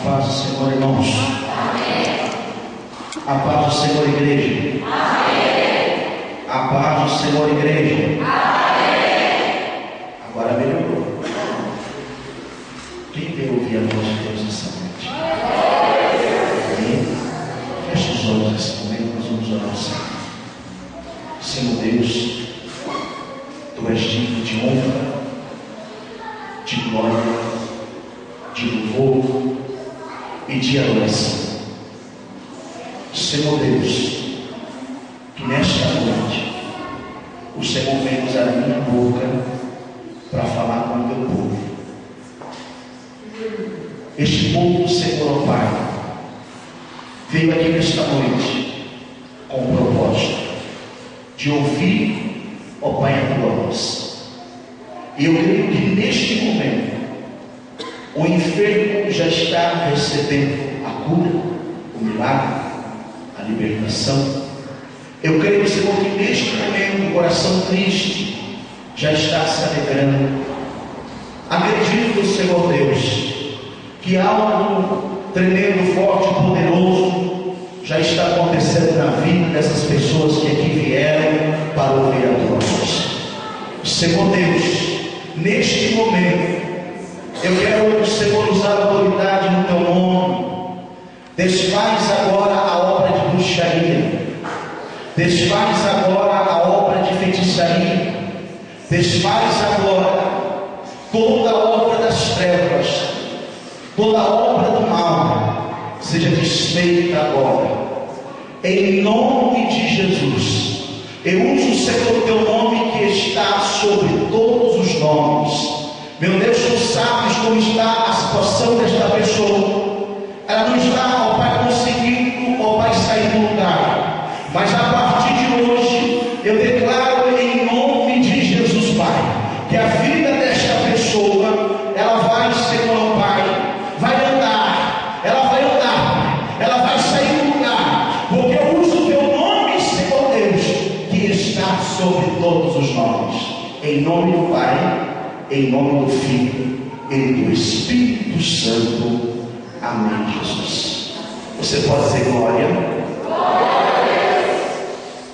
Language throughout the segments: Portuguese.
paz do Senhor, irmãos. Amém. A paz do Senhor, igreja. Amém. A paz do Senhor, igreja. Amém. Agora melhorou. Quem veio ouvir a voz de Deus nessa noite? Amém. Feche os olhos nesse momento, nós vamos orar ao Senhor. Senhor Deus, Tu és digno de honra, de glória, de louvor e de adoração. Senhor Deus, que nesta noite o Senhor vem usar a minha boca para falar com o teu povo. Este povo, Senhor, ó Pai, veio aqui nesta noite com o propósito de ouvir, ó Pai, a tua voz. E eu creio que neste momento o enfermo já está recebendo a cura, o milagre, a libertação. Eu creio, Senhor, que neste momento o coração triste já está se alegrando. Acredito, Senhor Deus, que algo tremendo, forte, poderoso já está acontecendo na vida dessas pessoas que aqui vieram para ouvir a tua voz. Senhor Deus, neste momento eu quero, Senhor, usar a autoridade no teu nome. Desfaz agora a obra de bruxaria. Desfaz agora a obra de feitiçaria. Desfaz agora toda a obra das trevas, toda a obra do mal. Seja desfeita agora, em nome de Jesus. Eu uso, Senhor, o teu nome que está sobre todos os nomes. Meu Deus, tu sabes como está a situação desta pessoa. Ela não está, ó Pai, conseguindo, ó Pai, sair do lugar. Mas a partir de hoje, eu declaro em nome de Jesus, Pai, que a vida desta pessoa, ela vai, Senhor, ó Pai, vai andar. Ela vai andar, ela vai sair do lugar. Porque eu uso o teu nome, Senhor Deus, que está sobre todos os nomes. Em nome do Pai, em nome do Filho e do Espírito Santo. Amém, Jesus. Você pode dizer glória?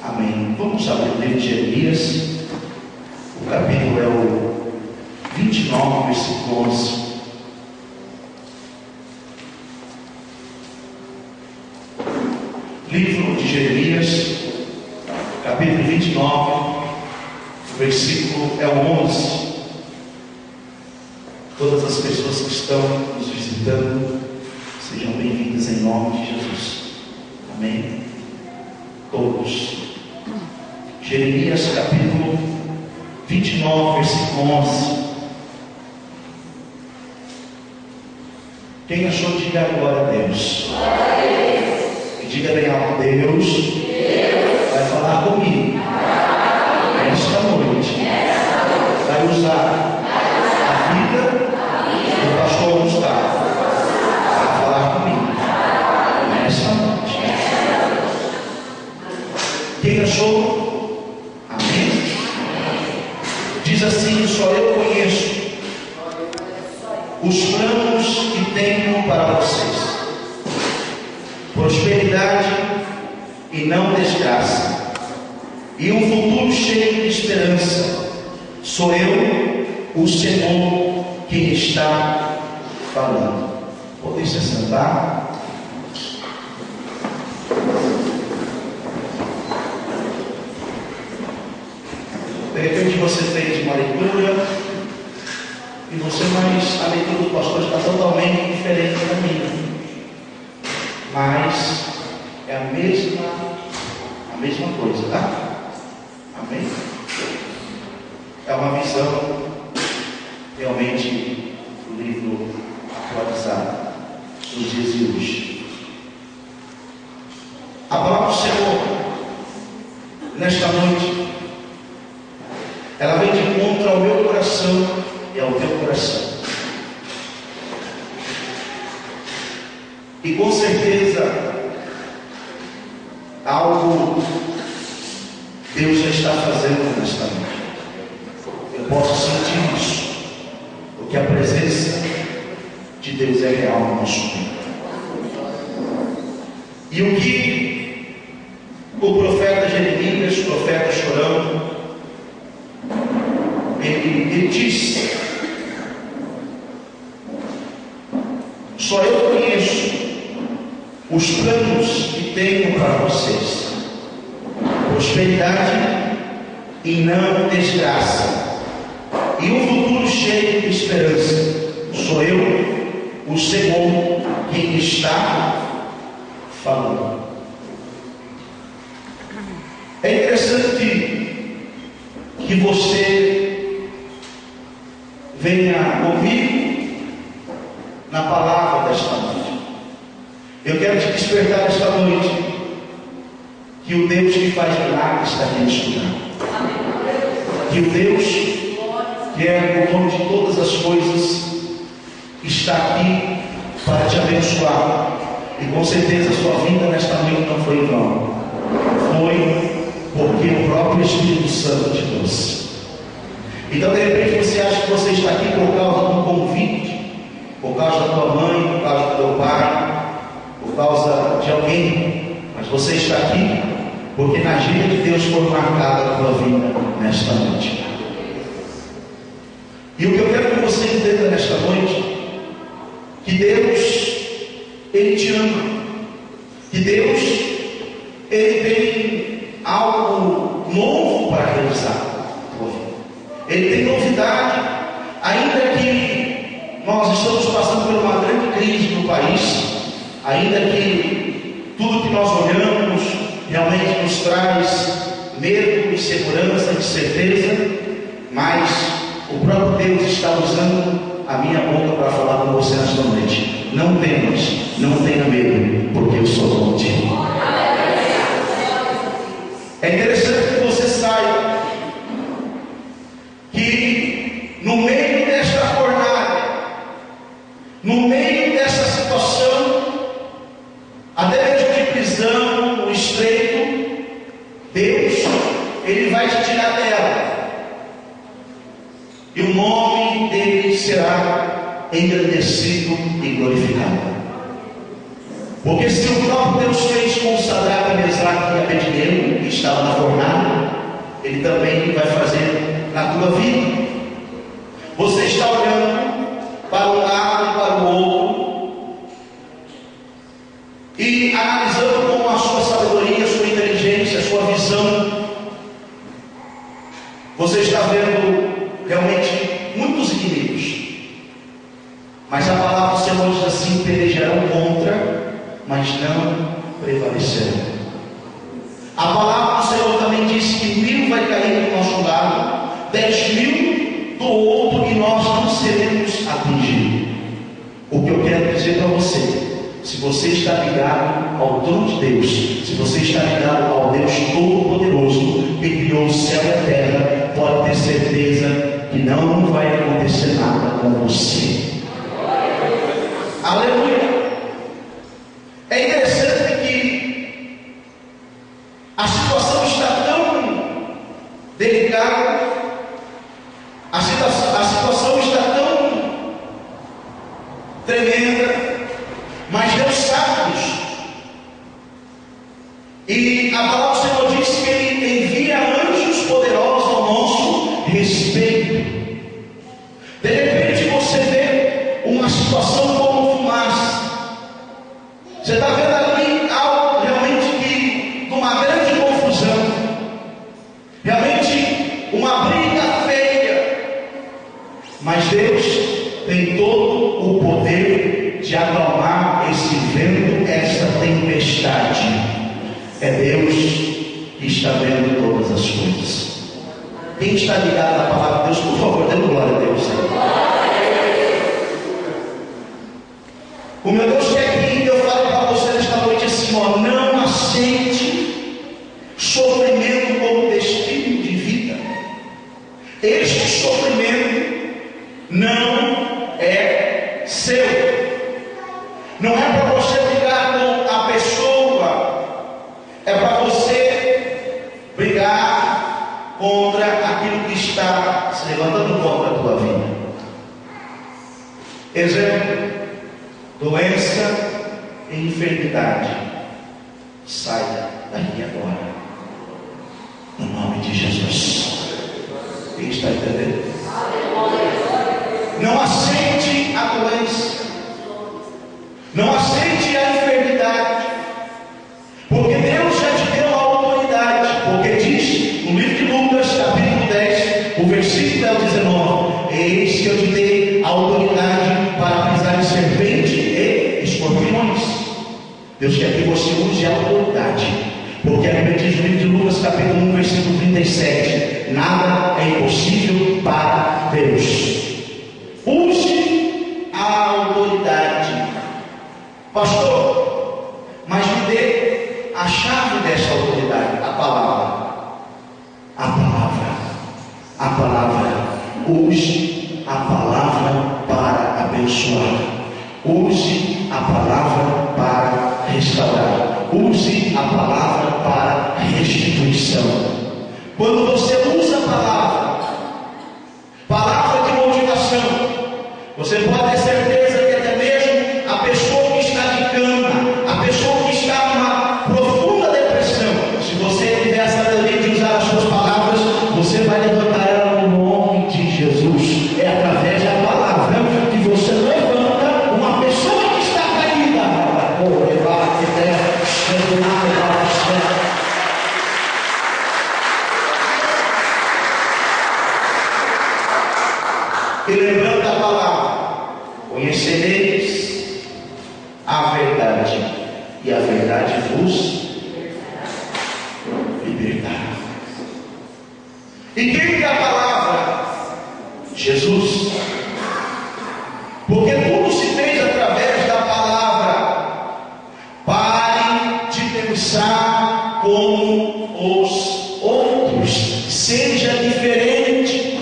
Amém. Vamos abrir o livro de Jeremias. O capítulo é o 29, versículo 11. Livro de Jeremias, capítulo 29, o versículo é o 11. Todas as pessoas que estão nos visitando, sejam bem-vindas em nome de Jesus. Amém? Todos. Jeremias capítulo 29, versículo 11. Quem achou, diga agora a Deus. E diga bem alto: Deus vai falar comigo esta noite. Vai usar a vida do pastor Gustavo para falar comigo nesta noite. Quem achou? Amém? Diz assim: só eu conheço os planos que tenho para vocês, prosperidade e não desgraça, e um futuro cheio de esperança. Sou eu, o Senhor, que está falando. Podem se sentar. De repente você fez uma leitura e você, mas a leitura do pastor está totalmente diferente da minha. Mas é a mesma coisa, tá? Amém? É uma visão realmente do livro atualizado dos dias de hoje. A palavra do Senhor nesta noite, ela vem de encontro ao meu coração e ao teu coração. E com certeza algo Deus já está fazendo nesta noite. Eu posso sentir isso, porque a presença de Deus é real no nosso meio. E o que o profeta Jeremias, o profeta chorando, ele disse: só eu conheço os planos que tenho para vocês, prosperidade e não desgraça, e um futuro cheio de esperança. Sou eu, o Senhor, quem está falando. É interessante que você venha ouvir na palavra desta noite. Eu quero te despertar esta noite que o Deus que faz milagres está aqui neste lugar. Que o Deus que é o dono de todas as coisas está aqui para te abençoar. E com certeza a sua vida nesta noite não foi em vão. Foi porque o próprio Espírito Santo te trouxe. Então de repente você acha que você está aqui por causa de um convite, por causa da tua mãe, por causa do teu pai, por causa de alguém. Mas você está aqui porque na agenda de Deus foi marcada a tua vida nesta noite. E o que eu quero que você entenda nesta noite, que Deus, Ele te ama, que Deus, Ele tem algo novo para realizar. Ele tem novidade, ainda que nós estamos passando por uma grande crise no país, ainda que tudo que nós olhamos realmente nos traz medo, insegurança, incerteza, mas o próprio Deus está usando a minha boca para falar com você nesta noite. Não temas, não tenha medo, porque eu sou contigo. É interessante que você saiba que no meio desta jornada, no meio dessa situação, até mesmo de prisão, no estreito, Deus, Ele vai te tirar dela. E o nome dele será engrandecido e glorificado. Porque se o próprio Deus fez com Sadraque, Mesaque e Abednego, que estava na fornalha, Ele também vai fazer na tua vida. Você está olhando para um lado e para o outro, e analisando com a sua sabedoria, a sua inteligência, a sua visão, você está vendo realmente muitos inimigos, mas a palavra do Senhor diz assim: pelejarão contra, mas não prevalecerão. A palavra do Senhor também diz que 1000 vai cair do nosso lado, 10.000 do outro, e nós não seremos atingidos. O que eu quero dizer para você: se você está ligado ao trono de Deus, se você está ligado ao Deus Todo-Poderoso, que criou o céu e a terra, pode ter certeza que não vai acontecer nada com você. Aleluia! É interessante que a situação está tão delicada, a situação está tão tremenda, mas Deus sabe disso. E a palavra do Senhor diz que Ele envia anjos poderosos ao nosso respeito. De repente você vê uma situação como fumaça. Você está vendo ali algo realmente de uma grande confusão, realmente uma briga feia. Mas Deus tem todo o poder de acalmar esse vento, essa tempestade. É Deus que está vendo todas as coisas. Quem está ligado à palavra de Deus, por favor, dê glória a Deus. O meu Deus quer que eu fale para você nesta noite assim: ó, não aceite sofrimento como destino de vida. Este sofrimento não é seu. Não é para você brigar com a pessoa, é para você brigar contra aquilo que está se levantando contra a tua vida. Exemplo: doença e enfermidade, saia daqui agora, no nome de Jesus. Quem está entendendo? Não aceite a doença, não aceite a enfermidade, porque Deus já te deu a autoridade, porque diz no livro de Lucas, capítulo 10, o versículo 19: eis que eu te dei a autoridade para pisar em serpente e escorpiões. Deus quer que você use a autoridade, porque a Bíblia diz no livro de Lucas, capítulo 1, versículo 37: nada é impossível para Deus. Use a autoridade. Pastor, mas me dê a chave dessa autoridade, a palavra. A palavra. A palavra. Use a palavra para abençoar. Use a palavra para restaurar. Use a palavra para restituição. Quando você usa a palavra de motivação, você pode ter certeza que até mesmo a pessoa que está de cama, a pessoa que está numa profunda depressão, se você tiver a sabedoria de usar as suas palavras, você vai levantar ela no nome de Jesus. É através da palavra que você levanta uma pessoa que está caída. E lembrando da palavra, conhecereis a verdade, e a verdade vos libertará. E quem é a palavra? Jesus. Porque tudo se fez através da palavra. Pare de pensar como os outros. Seja diferente.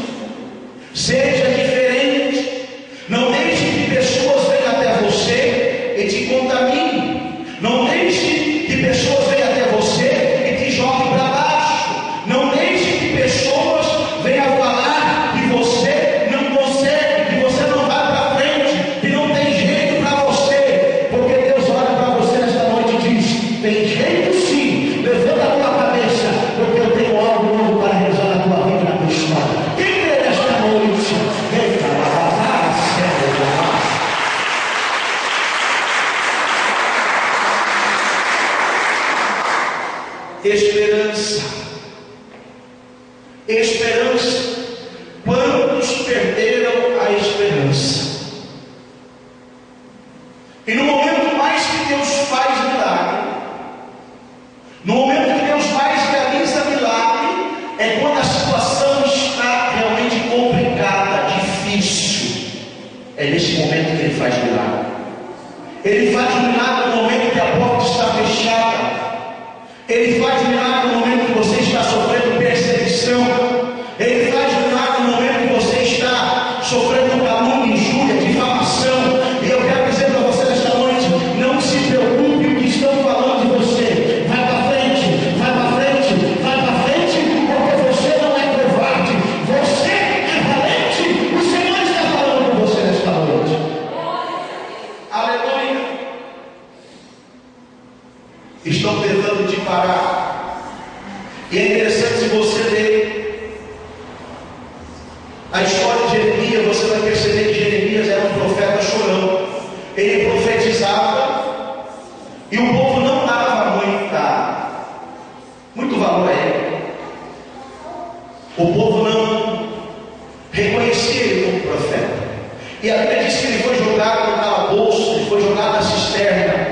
Seja diferente. Não deixe que pessoas venham até você e te contaminem. Não deixe que pessoas venham até você e te joguem para baixo. Não deixe que pessoas venham falar que você não consegue, que você não vai para frente, que não tem jeito para você. Porque Deus olha para você nesta noite e diz: tem jeito sim, levanta a tua cabeça, porque eu tenho algo novo para realizar na tua vida e na tua história. Quem crê nesta noite? Vem para lá. Esperança. Esperança. Quantos perderam a esperança? E no momento mais que Deus faz milagre, no momento que Deus mais realiza milagre, é quando a situação está realmente complicada, difícil. É nesse momento que Ele faz milagre. Ele faz milagre no momento que a porta está fechada. Ele faz milagre no momento que você está sofrendo perseguição. Ele faz milagre no momento que você está sofrendo calúnia, injúria, difamação. E eu quero dizer para você nesta noite: não se preocupe o que estão falando de você. Vai para frente, vai para frente, vai para frente, porque você não é covarde, você é valente. O Senhor está falando com você nesta noite. Aleluia. Estão tentando te parar. E é interessante, se você ler a história de Jeremias, você vai perceber que Jeremias era um profeta chorão. Ele profetizava e o povo não dava muito valor a ele. O povo não reconhecia ele como profeta. E a Bíblia diz que ele foi jogado no calabouço, ele foi jogado na cisterna.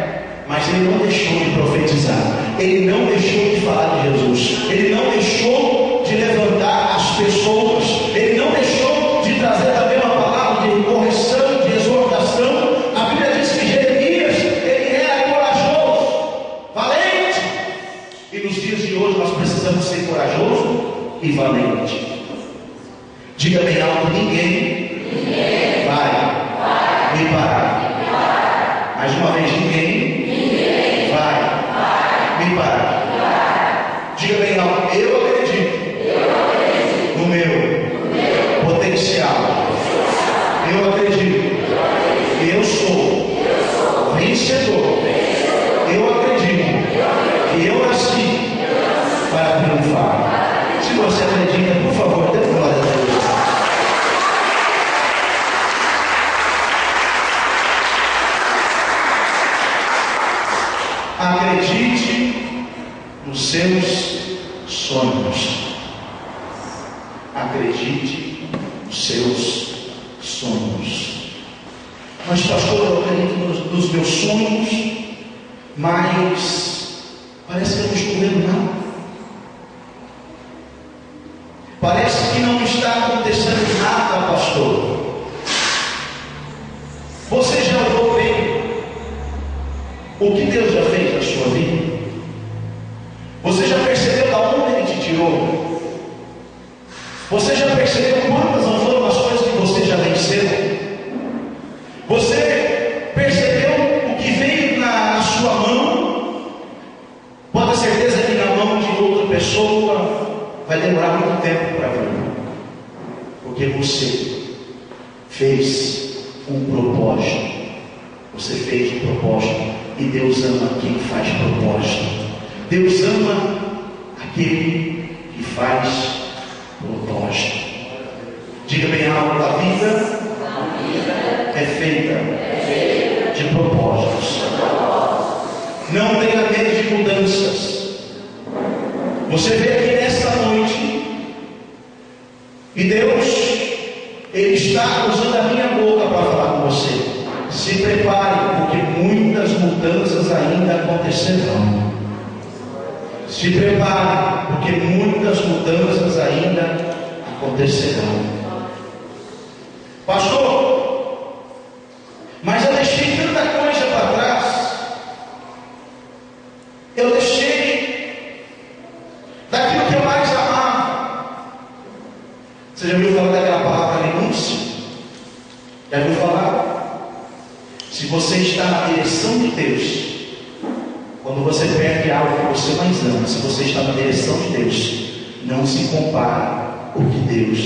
Mas ele não deixou de profetizar, ele não deixou de falar de Jesus, ele não deixou de levantar as pessoas, ele não deixou de trazer também uma palavra de correção, de exortação. A Bíblia diz que Jeremias, ele era corajoso, valente, e nos dias de hoje nós precisamos ser corajoso e valente. Diga bem alto: ninguém vai me parar. Mais uma vez: ninguém vai me parar. Diga bem alto: eu acredito no meu potencial. Eu acredito que eu sou Acredite nos seus sonhos. Acredite nos seus sonhos. Mas, pastor, eu acredito nos meus sonhos, mas parece que eu não estou vendo nada. Parece que não está acontecendo nada, pastor. Você já olhou bem o que Deus já fez na sua vida? Você já percebeu de onde Ele te tirou? Você já percebeu quantas não foram as coisas que você já venceu? Você percebeu o que veio na sua mão? Pode ter certeza que na mão de outra pessoa vai demorar muito tempo para vir, porque você fez um propósito. Você fez um propósito, e Deus ama quem faz propósito. Deus ama aquele que faz propósito. Diga bem alto: a vida é feita de propósitos. Não tenha medo de mudanças. Você vê aqui nesta noite, e Deus, Ele está usando a minha boca para falar com você. Se prepare, porque muitas mudanças ainda acontecerão. Se prepare, porque muitas mudanças ainda acontecerão. Pastor, mas eu deixei tanta coisa para trás. Eu deixei daquilo que eu mais amava. Você já ouviu falar daquela palavra renúncia? Já ouviu falar? Se você está na direção de Deus, quando você perde algo que você mais ama, se você está na direção de Deus, não se compare o que Deus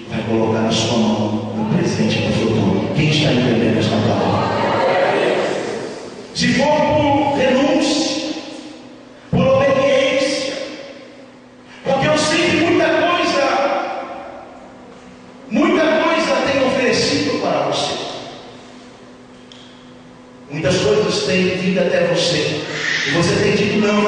vai colocar na sua mão no presente e no futuro. Quem está entendendo esta palavra? Se for por renúncia, por obediência, porque eu sei que muita coisa tem oferecido para você. Muitas coisas têm vindo até você, e você tem dito não.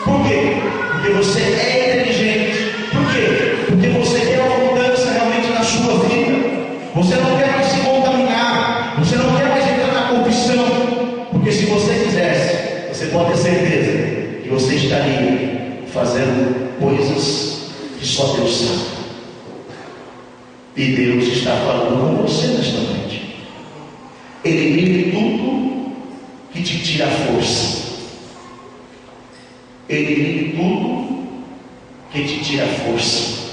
Por quê? Porque você é inteligente. Por quê? Porque você quer uma mudança realmente na sua vida. Você não quer mais se contaminar, você não quer mais entrar na corrupção. Porque se você quisesse, você pode ter certeza que você estaria fazendo coisas que só Deus sabe. E Deus está falando com você nesta noite. Elimine tudo que te tira a força. Elimine tudo que te tira a força.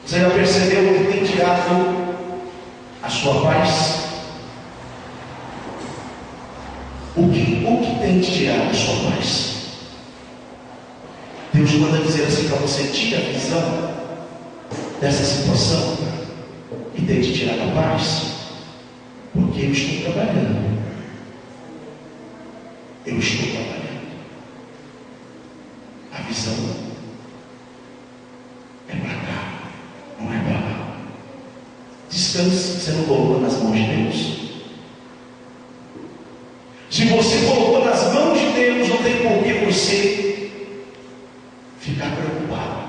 Você já percebeu o que tem tirado a sua paz? O que tem te tirado a sua paz? Deus manda dizer assim para você: tira a visão dessa situação e tem te tirado a paz. Porque eu estou trabalhando. Eu estou trabalhando. A visão é para cá, não é para lá. Descanse, você não colocou nas mãos de Deus. Se você colocou nas mãos de Deus, não tem por que você ficar preocupado.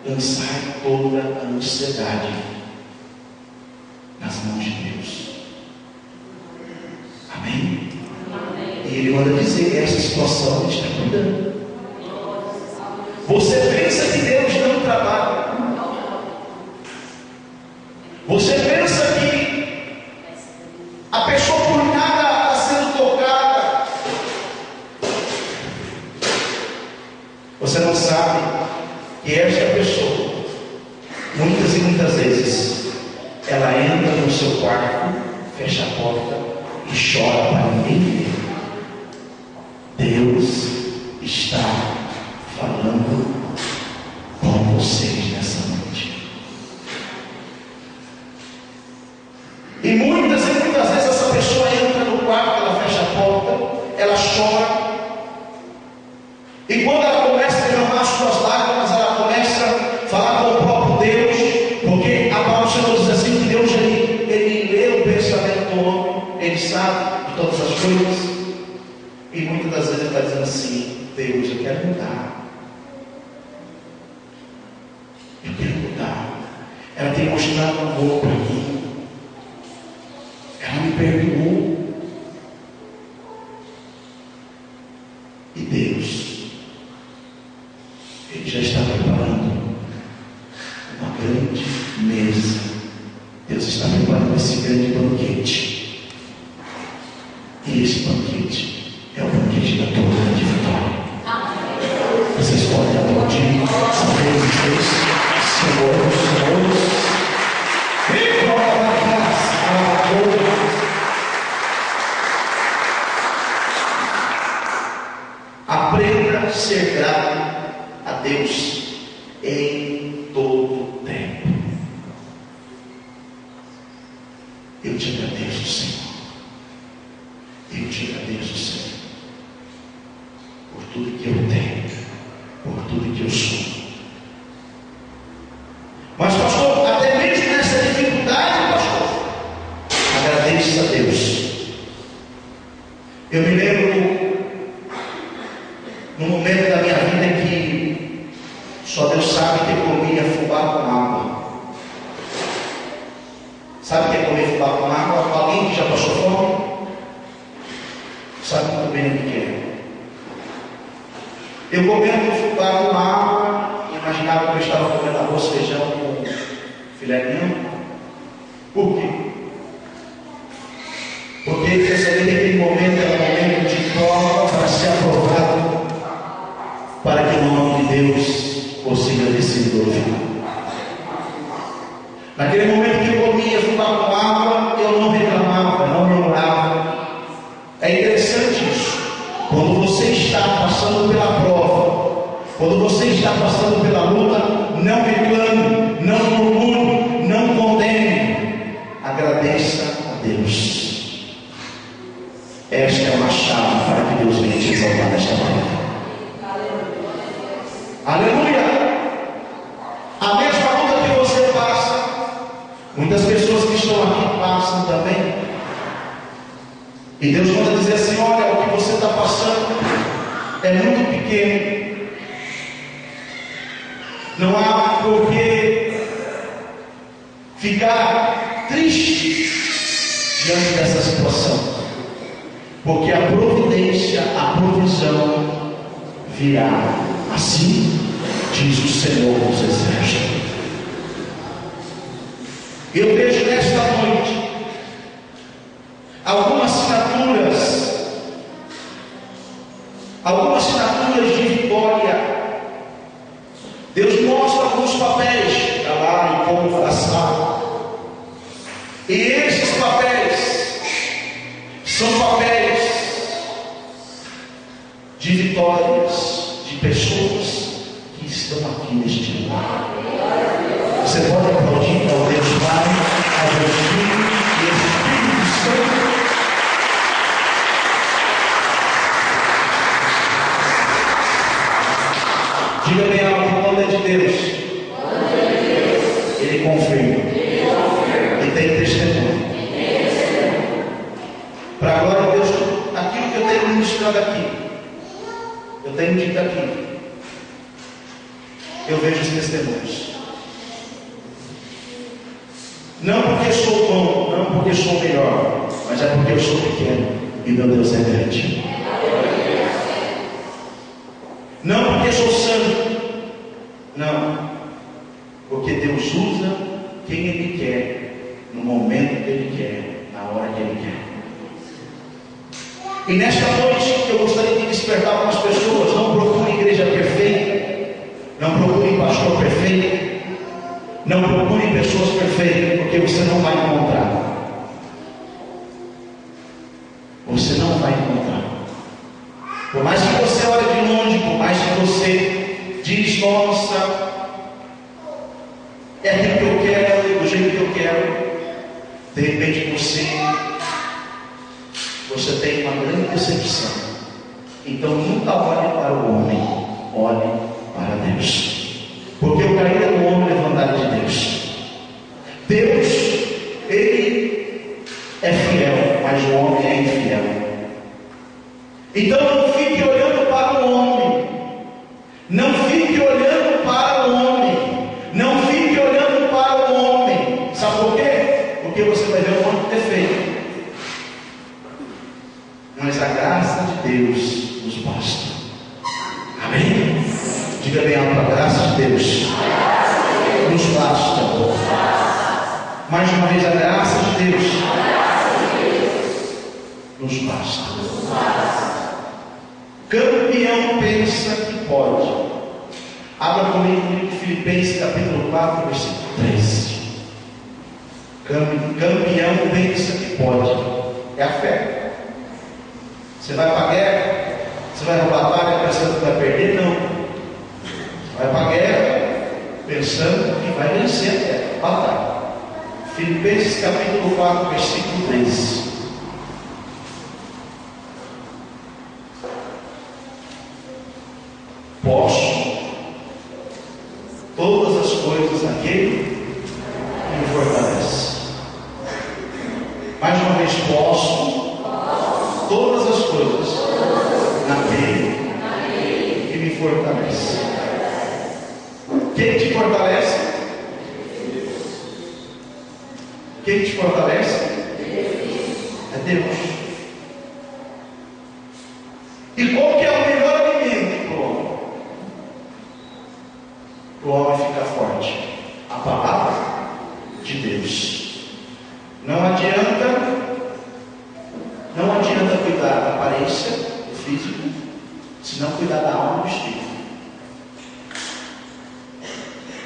Lançar toda a ansiedade nas mãos de Deus. Amém? E Ele manda dizer: essa situação Ele está cuidando. Você pensa que Deus não trabalha. Você pensa que a pessoa por nada está sendo tocada. Você não sabe que esta pessoa, muitas e muitas vezes, ela entra no seu quarto, fecha a porta e chora para ninguém ver. Deus está falando com vocês nessa noite. E muitas vezes essa pessoa entra no quarto, ela fecha a porta, ela chora. E quando ela começa a derramar suas lágrimas, ela começa a falar com o próprio Deus, porque a palavra do Senhor diz assim: que Deus ele lê o pensamento do homem, Ele sabe de todas as coisas. E muitas das vezes está dizendo assim: Deus, eu quero mudar. Eu quero mudar. Ela tem mostrado amor para mim. Ela me perdoou. E Deus, Ele já está preparando uma grande mesa. Deus está preparando esse grande banquete. E esse banquete é o banquete da tua grande vitória. Vocês podem aplaudir a Deus de Deus, Senhor dos Senhores. E glória a graça, aprenda a ser grato a Deus em todo tempo. Eu te agradeço, Senhor. Eu te agradeço, Senhor, por tudo que eu tenho, por tudo que eu sou. Mas, pastor, até mesmo nessa dificuldade, pastor, agradeça a Deus. Eu me lembro num momento da minha vida que só Deus sabe que eu comia fubá com água. Sabe o que é comer fubá com água? Alguém que já passou fome sabe muito bem o que é. Eu comendo fubá com água, imaginava que eu estava comendo arroz, feijão com filé mignon. Por quê? Porque eu sabia que aquele momento era um momento de prova para ser aprovado, para que o nome de Deus fosse agradecido e glorificado. Naquele momento que eu comia fubá com água, eu não reclamava, não murmurava. É interessante isso. Quando você está passando pela prova, quando você está passando pela luta, não reclame, não murmure, não condene. Agradeça a Deus. Esta é uma chave para que Deus venha te exaltar nesta manhã. Aleluia! A mesma luta que você passa, muitas pessoas que estão aqui passam também. E Deus manda dizer assim: olha, o que você está passando é muito pequeno. Não há por que ficar triste diante dessa situação, porque a providência, a provisão virá. Assim diz o Senhor dos Exércitos. Eu vejo nesta noite algumas assinaturas de vitória. Deus mostra alguns papéis para lá em como fração. E esses papéis são papéis de vitórias de pessoas que estão aqui neste lugar. Você pode aplaudir ao Deus Pai, ao Deus Filho e ao Espírito Santo. Diga bem alto: o poder de Deus, Ele confirma e tem testemunho. Para a glória de Deus, aquilo que eu tenho ministrado aqui, eu tenho dito aqui, eu vejo os testemunhos. Não porque sou bom, não porque sou melhor, mas é porque eu sou pequeno e meu Deus é grande. Não porque sou santo, não, porque Deus usa quem Ele quer, no momento que Ele quer, na hora que Ele quer. E nesta noite eu gostaria de despertar algumas pessoas: não procure igreja perfeita, não procure pastor perfeito, não procure pessoas perfeitas, porque você não vai encontrar. Você não vai encontrar. Por mais que você olhe de longe, por mais que você diz: nossa, é aquilo que eu quero, do jeito que eu quero, de repente você tem uma grande decepção. Então nunca olhe para o homem, olhe para Deus, porque o cair do homem é vontade de Deus. Deus, Ele é fiel, mas o homem é infiel. Então não fique olhando para o homem, não fique olhando para o homem, não fique olhando para o homem. Sabe por quê? Porque você vai ver um monte de defeito. Mas a graça de Deus nos basta. Amém? Diga bem alto: a graça de Deus nos basta. Mais uma vez, a graça de Deus nos basta. Campeão pensa que pode. Abra comigo no livro de Filipenses, capítulo 4, versículo 13. Campeão pensa que pode. É a fé. Você vai para a guerra, você vai na batalha pensando que vai perder? Não. Você vai para a guerra pensando que vai vencer a batalha. Filipenses capítulo 4, versículo 13. Posso todas as coisas naquele que me fortalece. Mais uma vez, posso todas as coisas naquele que me fortalece. Quem te fortalece? Quem te fortalece? É Deus. E qual que é o melhor alimento para o homem? Para o homem ficar forte? A palavra de Deus. Não adianta cuidar da aparência, do físico, se não cuidar da alma e do espírito.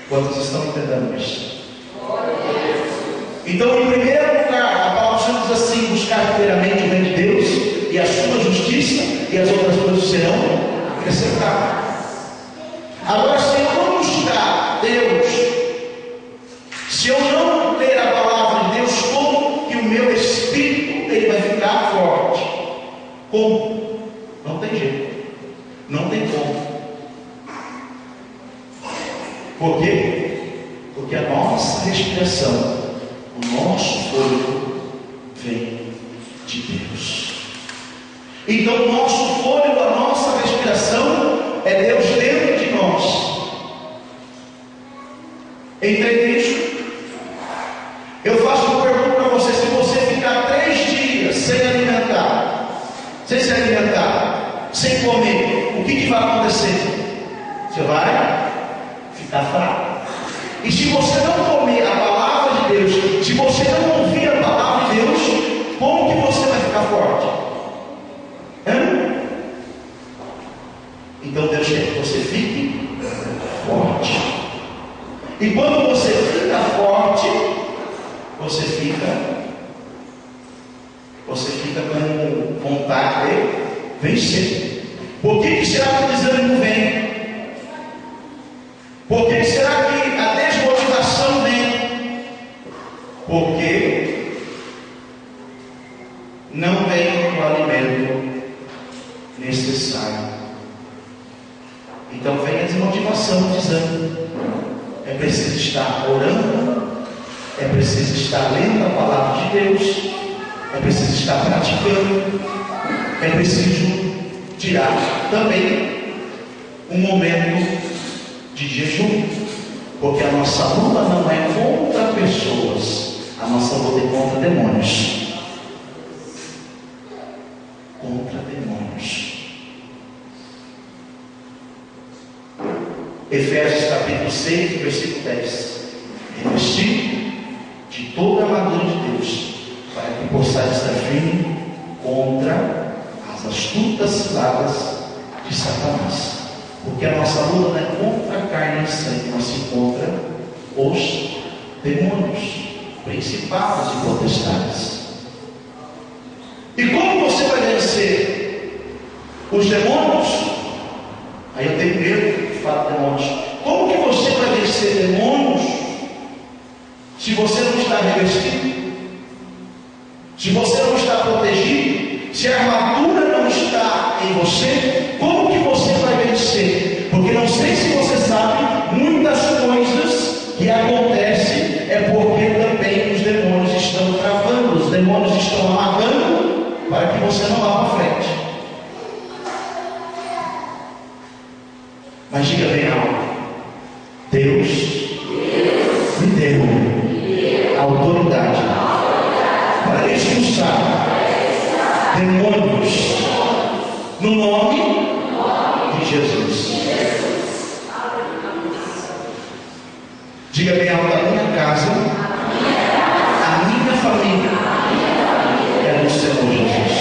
Quantos estão entendendo isso? Então, em primeiro lugar, a palavra do Senhor diz assim: buscar primeiramente o reino de Deus e a sua justiça, e as outras coisas serão acrescentadas. Agora, se eu não buscar Deus, se eu não ler a palavra de Deus, como que o meu espírito ele vai ficar forte? Como? Não tem jeito, não tem como. Por quê? Porque a nossa respiração, o nosso fôlego vem de Deus. Então o nosso fôlego, a nossa respiração é Deus dentro de nós. Entende isso? Eu faço uma pergunta para você: se você ficar 3 dias sem se alimentar, sem comer, o que vai acontecer? Você vai ficar fraco. E se você não comer a palavra de Deus, se você não ouvir a palavra de Deus, como que você vai ficar forte? Então Deus quer que você fique forte. E quando você fica forte, você fica com vontade de vencer. Por que será que o desânimo vem? Por que será que a desmotivação vem? Porque não vem o alimento necessário. Então vem a desmotivação, o desânimo. É preciso estar orando, é preciso estar lendo a palavra de Deus, é preciso estar praticando, é preciso tirar também um momento de jejum, porque a nossa luta não é contra pessoas, a nossa luta é contra demônios. Contra demônios. Efésios capítulo 6, versículo 10. Revestido de toda a armadura de Deus, para que possais estar firme contra as astutas ciladas de Satanás. Porque a nossa luta não é contra a carne e sangue, mas se contra os demônios, principados e potestades. E como você vai vencer os demônios? Aí eu tenho medo de falar de demônios. Como que você vai vencer demônios se você não está revestido? Se você não está protegido? Se a armadura não está em você? Como que você vai vencer? Porque não sei se você sabe, muitas coisas que acontecem é porque também os demônios estão travando, os demônios estão amarrando para que você não vá para frente. demônios, no nome de Jesus. Diga bem alto: a minha casa, a minha família é do Senhor Jesus.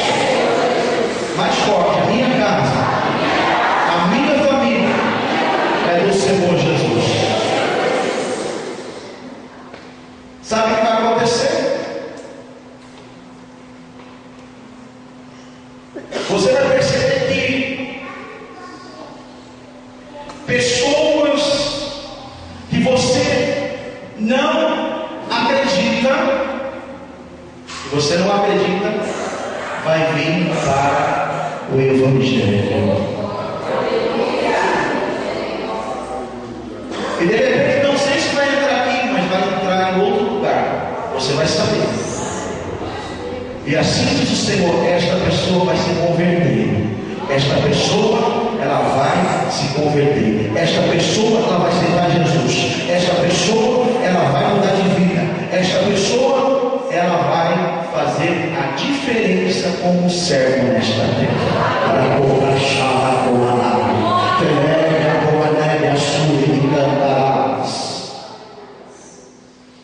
Mais forte: a minha casa, a minha família é do Senhor Jesus. Sabe o que vai acontecer? Você vai perceber que pessoas que você não acredita, vai vir para o Evangelho. E de repente, não sei se vai entrar aqui, mas vai entrar em outro lugar. Você vai saber. E assim diz o Senhor: esta pessoa vai se converter. Esta pessoa, ela vai se converter. Esta pessoa, ela vai aceitar Jesus. Esta pessoa, ela vai mudar de vida. Esta pessoa, ela vai fazer a diferença como servo nesta terra. Para compartilhar com a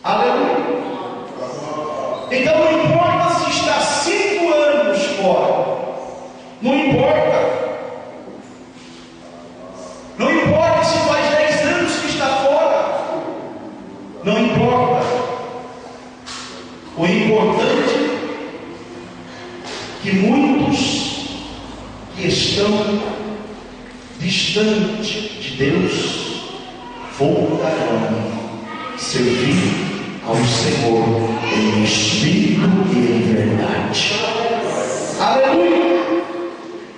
aleluia. Então não importa se está 5 anos fora, não importa. Não importa se faz 10 anos que está fora, não importa. O importante é que muitos que estão distante de Deus voltarão servir ao Senhor em espírito e em verdade. Aleluia!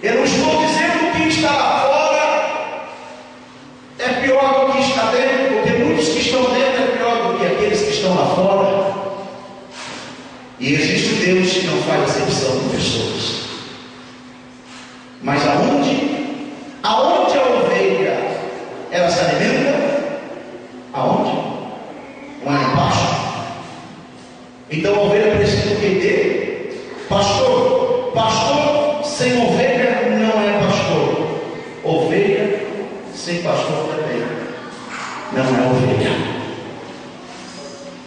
Eu não estou dizendo que está lá fora é pior do que está dentro, porque muitos que estão dentro é pior do que aqueles que estão lá fora. E existe Deus que não faz acepção de pessoas. Mas aonde a ovelha ela se alimenta? Aonde? Não é no pasto? Então a ovelha precisa do que ter? Pastor. Pastor sem ovelha não é pastor. Ovelha sem pastor também não é ovelha.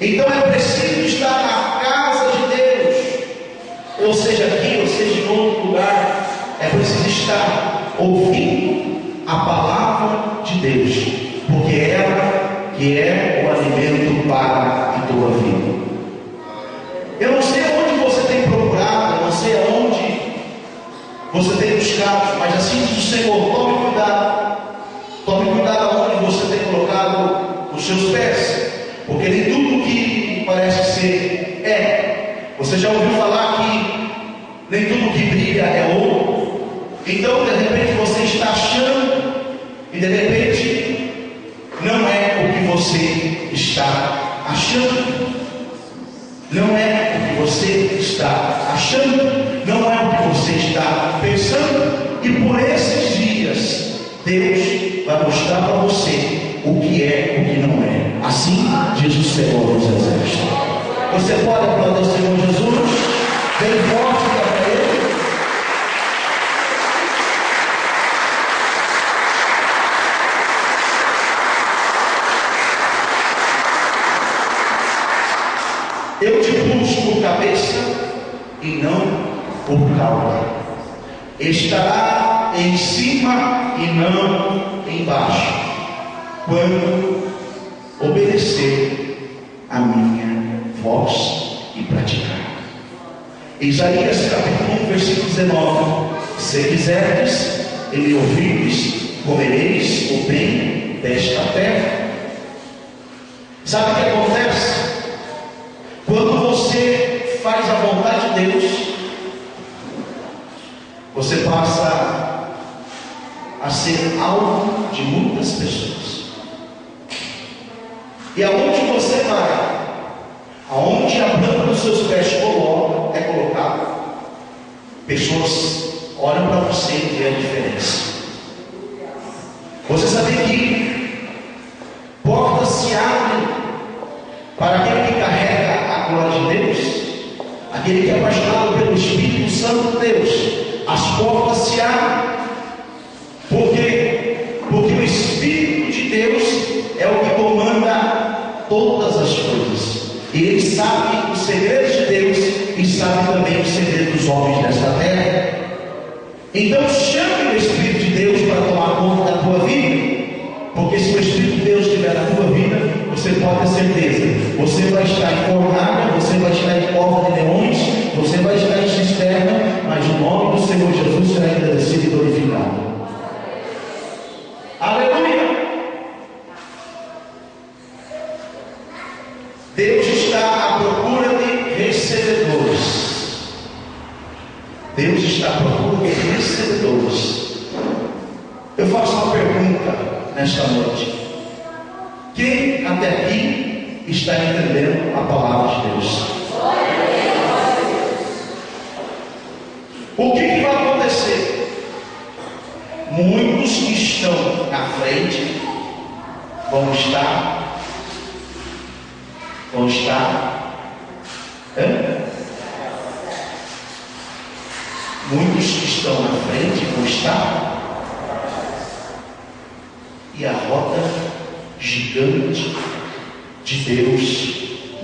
Então é preciso estar na casa de Deus, ou seja aqui, ou seja em outro lugar. É preciso estar ouvindo a palavra de Deus, porque ela que é o alimento para a tua vida. Eu não sei onde você tem procurado, eu não sei aonde você tem buscado, mas assim diz o Senhor: tome cuidado. Tome cuidado aonde você tem colocado os seus pés, porque nem tudo que parece ser é. Você já ouviu falar que nem tudo que brilha é ouro? Então de repente você está achando, e de repente não é o que você está achando. Não é o que você está achando. Não é o que você está pensando. E por esses dias Deus vai mostrar para você o que é e o que não é. Assim diz o Senhor dos Exércitos. Você pode aplaudir o Senhor Jesus? Bem forte para Ele. Eu te puxo por cabeça e não por cauda. Estará em cima e não embaixo, quando obedecer a minha voz e praticar. Isaías capítulo 1, versículo 19: se quiserdes e me ouvirdes, comereis o bem desta terra. Sabe o que acontece? Quando você faz a vontade de Deus, você passa a ser alvo de muitas pessoas. E aonde você vai, aonde a planta dos seus pés é colocada, pessoas olham para você e vê a diferença. Você sabia que portas se abrem para aquele que carrega a glória de Deus, aquele que é apaixonado pelo Espírito Santo de Deus, as portas se abrem. Por quê? Porque o Espírito de Deus é o que comanda todas as coisas. E ele sabe os segredos de Deus e sabe também os segredos dos homens desta terra. Então chame o Espírito de Deus para tomar conta da tua vida. Porque se o Espírito de Deus estiver na tua vida, você pode ter certeza, você vai estar em fornalha, você vai estar em cova de leões, você vai estar em cisterna, mas o nome do Senhor Jesus será agradecido e glorificado. Aleluia! Deus está à procura de recebedores. Deus está à procura de recebedores. Eu faço uma pergunta nesta noite. Quem até aqui está entendendo a palavra de Deus? O que vai acontecer? Muitos que estão na frente vão estar. Muitos que estão na frente vão estar. E a roda gigante de Deus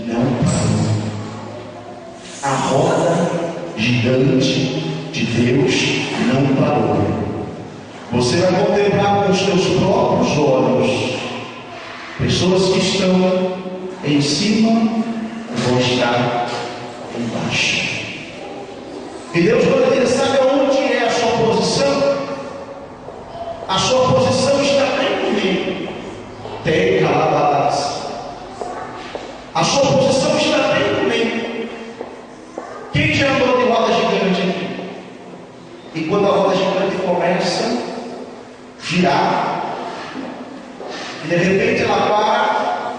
não parou. A roda gigante de Deus não parou. Você vai contemplar com os teus próprios olhos pessoas que estão em cima vão estar embaixo. E Deus vai dizer: sabe onde é a sua posição? A sua posição está bem comigo. Tem calabadas. A sua posição está bem comigo. Quem já andou de roda gigante aqui? E quando a roda gigante começa a girar, e de repente ela para,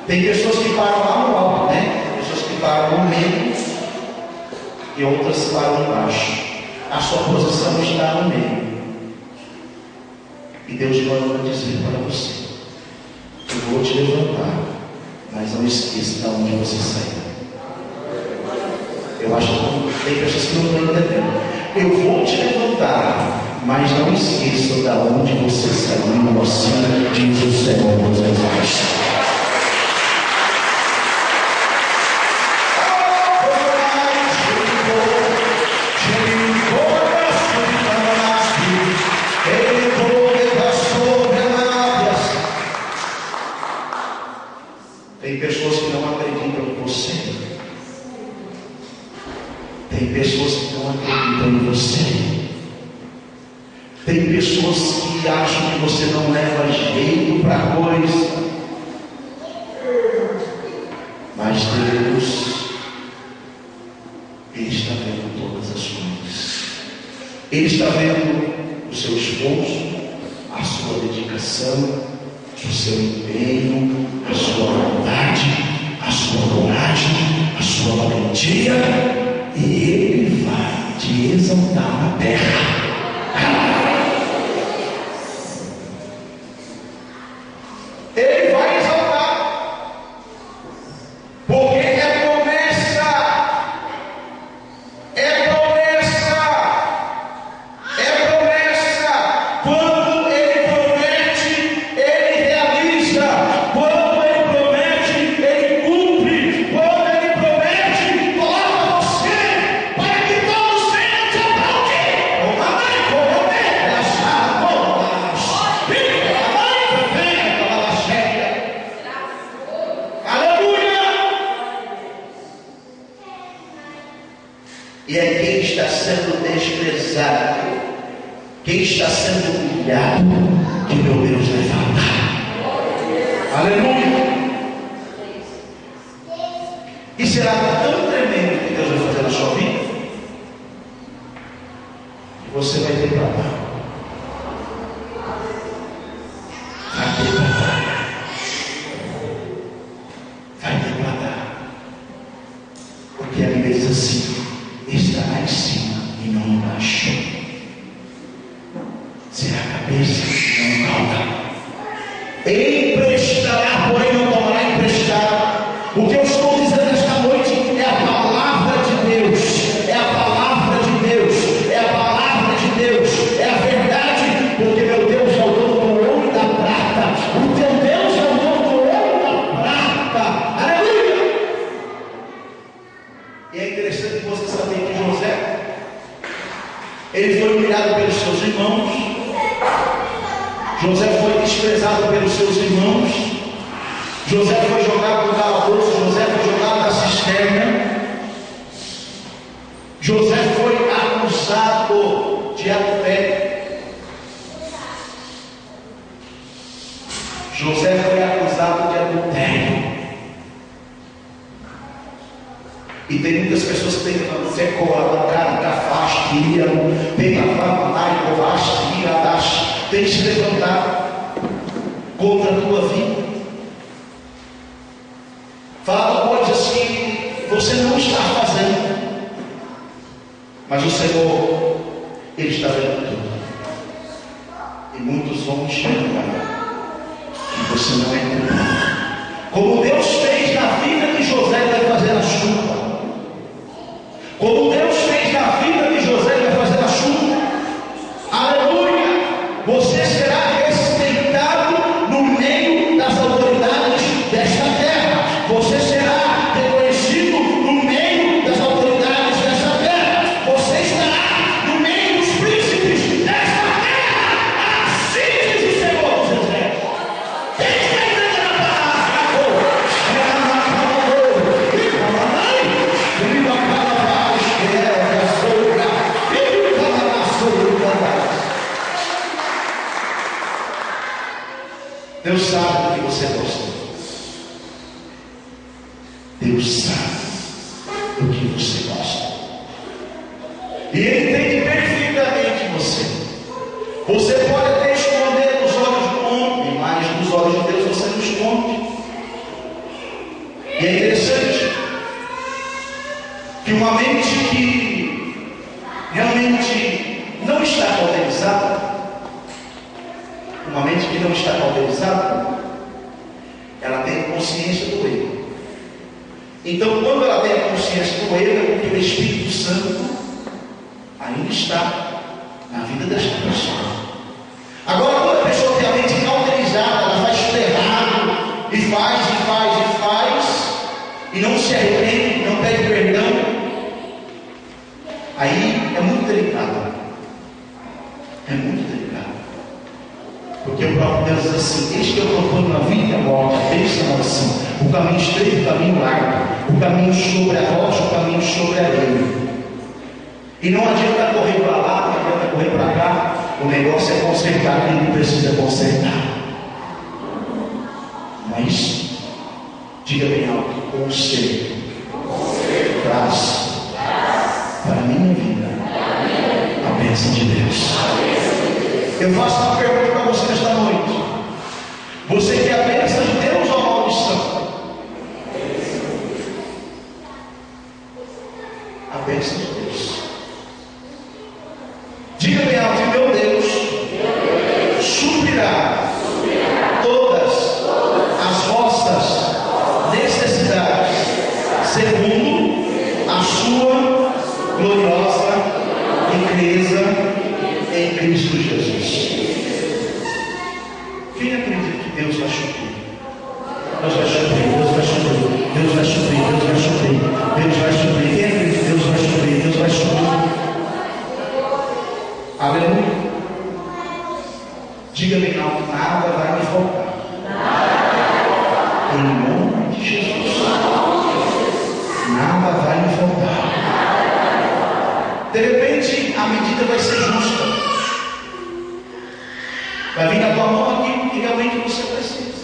tem pessoas que param lá no alto, né? Pessoas que param no meio e outras param embaixo. A sua posição está no meio. E Deus manda dizer para você: eu vou te levantar, mas não esqueça de onde você saiu. Eu acho que tem pessoas que não estão entendendo. Eu vou te levantar, mas não esqueça de onde você saiu. Assim diz o Senhor dos Exércitos. Tem pessoas que não acreditam em você. Tem pessoas que não acreditam em você. Tem pessoas que acham que você não leva jeito para a coisa. Mas Deus, Ele está vendo todas as coisas. Ele está vendo o seu esforço, a sua dedicação, o seu empenho, a sua vontade, a sua coragem, a sua valentia, e Ele vai te exaltar na terra. Ele vai exaltar, porque é promessa, é promessa, é promessa. Quando Ele promete, Ele realiza. Quando Ele promete, Ele cumpre. Quando Ele promete, coloca você para que todos venham te aplaudir. Amém? Como é? Relaxado. E é quem está sendo desprezado, quem está sendo humilhado, que meu Deus levanta. Aleluia! E será tão tremendo que Deus vai fazer na sua vida, que você vai ter para dar. Vai ter para dar. Vai ter para dar. Porque a Bíblia diz assim: estará em cima e não embaixo. Será a cabeça e não cauda. Emprestará, porém não tomará emprestado. O que eu estou dizendo esta noite é a palavra de E é interessante você saber que José, ele foi humilhado pelos seus irmãos. José foi desprezado pelos seus irmãos. José foi jogado no calabouço. José foi jogado na cisterna. José foi acusado de adultério. José foi acusado de adultério. E tem muitas pessoas que têm fé coada, cara, cafaste, tem a fama, tem que se levantar contra a tua vida, fala coisas que você não está fazendo, mas o Senhor, Ele está vendo tudo, e muitos vão enxergar que você não é culpado, como Deus fez na vida de José, Ele vai fazer na sua. Como Deus fez na vida de José, Ele vai fazer na sua. Aleluia! Você será respeitado no meio das autoridades desta terra. Você será reconhecido no meio das autoridades desta terra. Você estará no meio dos príncipes desta terra. Assim diz o Senhor dos Exércitos. Quem está entendendo a palavra? Deus sabe do que você gosta. Deus sabe do que você gosta. E Ele entende perfeitamente você. Você pode até esconder nos olhos do homem, mas nos olhos de Deus você não esconde. E é interessante que uma mente que realmente não está cauterizada, uma mente que não está cauterizada, ela tem consciência do erro. Então, quando ela tem a consciência do erro, é porque o Espírito Santo ainda está na vida desta pessoa. Agora, quando a pessoa tem a mente cauterizada, ela faz tudo errado, e faz, e não se arrepende, não pede perdão, aí é muito delicado. É muito delicado. Porque o próprio Deus diz assim: este que eu procuro na vida e a morte, a bênção e a maldição, o caminho estreito, o caminho largo, o caminho sobre a rocha, o caminho sobre a areia. E não adianta correr para lá, não adianta correr para cá, o negócio é consertar aquilo que precisa consertar. Mas, diga bem alto: conserto traz para a minha vida a bênção de Deus. Eu faço uma pergunta para você nesta noite: você quer a bênção de Deus ou a maldição? A bênção de Deus. Diga bem alto: meu Deus suprirá todas as vossas necessidades segundo a sua gloriosa riqueza em Cristo Jesus. Quem acredita que Deus vai suprir? Deus vai suprir, Deus vai suprir, Deus vai suprir, Deus vai suprir, Deus vai suprir. Quem acredita que Deus vai suprir? Deus vai suprir. Aleluia. Diga bem alto: nada vai me faltar. Em nome de Jesus. Nada vai me faltar. De repente a medida vai ser justa. Vai vir na tua mão aquilo que realmente você precisa.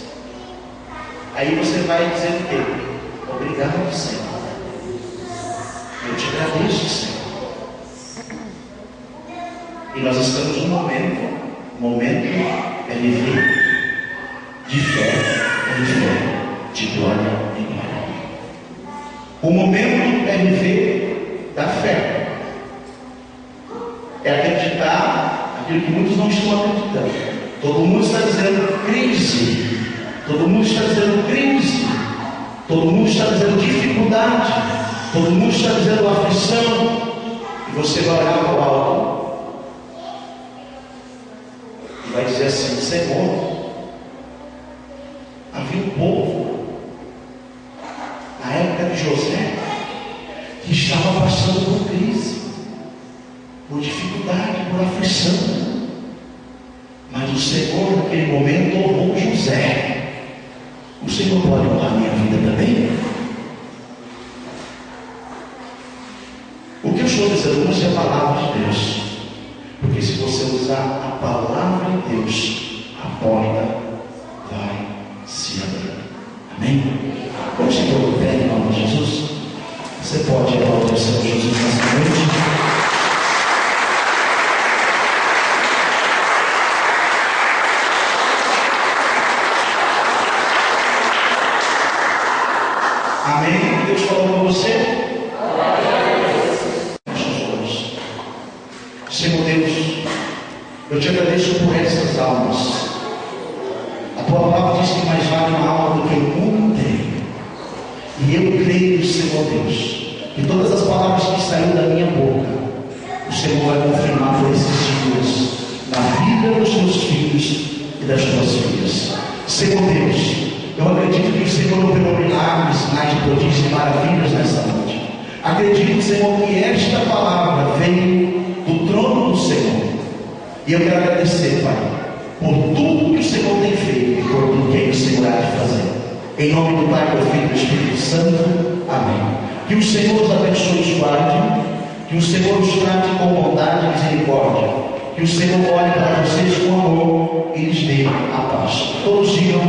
Aí você vai dizer o quê? Obrigado, Senhor. Eu te agradeço, Senhor. E nós estamos num momento é viver de fé em fé, de glória em glória. O momento é viver da fé. É acreditar aquilo que muitos não estão acreditando. Todo mundo está dizendo crise. Todo mundo está dizendo crise. Todo mundo está dizendo dificuldade. Todo mundo está dizendo aflição. E você vai olhar para o alto e vai dizer assim: Senhor, havia um povo na época de José que passando por crise, por dificuldade, por aflição. Mas o Senhor, naquele momento, honrou José. O Senhor pode honrar a minha vida também? O que eu estou dizendo hoje é a palavra de Deus. Porque se você usar a palavra de Deus, a porta vai se abrir. Amém? Vamos chegar ao pé em nome de Jesus? Você pode aplaudir o Senhor Jesus nessa noite? Amém? Deus falou com você? Senhor Deus, eu te agradeço por essas almas. A tua palavra diz que mais vale uma alma do que o mundo inteiro. E eu creio, Senhor Deus, que todas as palavras que saíram da minha boca, o Senhor vai confirmar por esses dias na vida dos teus filhos e das tuas filhas. Senhor Deus, eu acredito que o Senhor operou milagres, sinais, prodígios e maravilhas nessa noite. Acredito, Senhor, que esta palavra veio do trono do Senhor. E eu quero agradecer, Pai, por tudo que o Senhor tem feito e por tudo que o Senhor há de fazer. Em nome do Pai, do Filho e do Espírito Santo. Amém. Que o Senhor os abençoe e os guarde. Que o Senhor os trate com bondade e misericórdia. Que o Senhor olhe para vocês com amor e lhes dê a paz. Todos digam